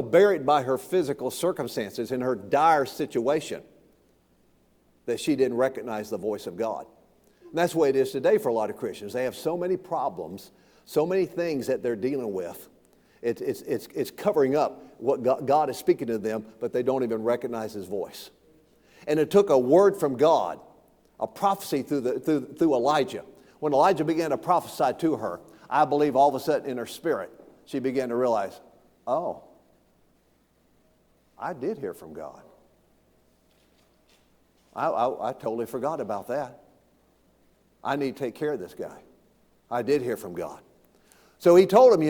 buried by her physical circumstances in her dire situation that she didn't recognize the voice of God. And that's the way it is today for a lot of Christians. They have so many problems, so many things that they're dealing with. It's covering up what God is speaking to them, but they don't even recognize His voice. And it took a word from God, a prophecy through Elijah. When Elijah began to prophesy to her, I believe all of a sudden in her spirit, she began to realize, oh, I did hear from God. I totally forgot about that. I need to take care of this guy. I did hear from God. So he told them,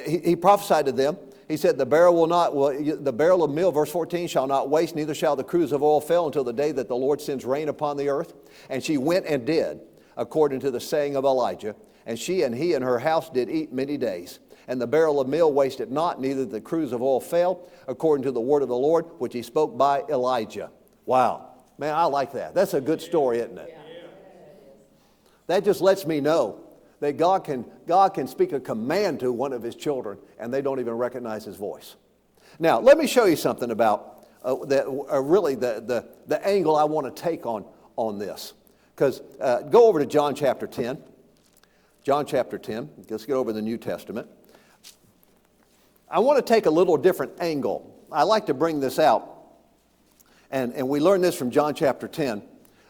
he prophesied to them. He said, the barrel of meal, verse 14, shall not waste, neither shall the cruse of oil fail until the day that the Lord sends rain upon the earth. And she went and did, according to the saying of Elijah. And she and he and her house did eat many days. And the barrel of meal wasted not, neither the cruse of oil failed, according to the word of the Lord, which he spoke by Elijah. Wow. Man, I like that. That's a good story, isn't it? That just lets me know that God can speak a command to one of His children, and they don't even recognize His voice. Now, let me show you something about the angle I want to take on this. Because go over to John chapter 10. John chapter 10. Let's get over the New Testament. I want to take a little different angle. I like to bring this out. And we learn this from John chapter 10.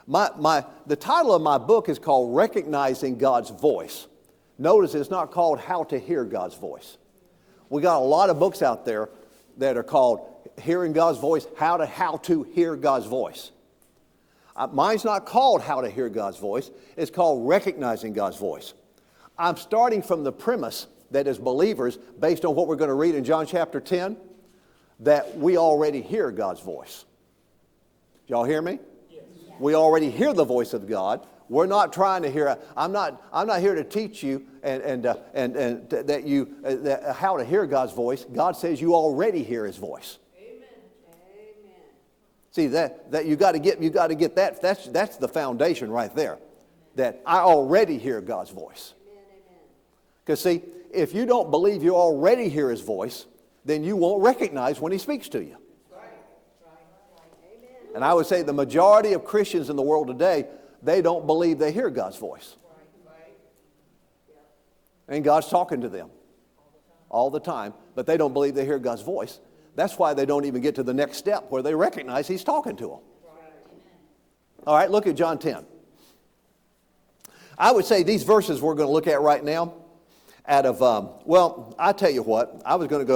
The title of my book is called Recognizing God's Voice. Notice it's not called How to Hear God's Voice. We got a lot of books out there that are called Hearing God's Voice, How to Hear God's Voice. Mine's not called How to Hear God's Voice. It's called Recognizing God's Voice. I'm starting from the premise that as believers, based on what we're going to read in John chapter 10, that we already hear God's voice. Y'all hear me? Yes. We already hear the voice of God. We're not trying to hear. I'm not here to teach you and how to hear God's voice. God says you already hear His voice. Amen. Amen. See that you got to get that. That's the foundation right there. That I already hear God's voice. Because see, if you don't believe you already hear His voice, then you won't recognize when He speaks to you. And I would say the majority of Christians in the world today, they don't believe they hear God's voice. And God's talking to them all the time, but they don't believe they hear God's voice. That's why they don't even get to the next step where they recognize He's talking to them. All right, look at John 10. I would say these verses we're going to look at right now, I tell you what, I was going to go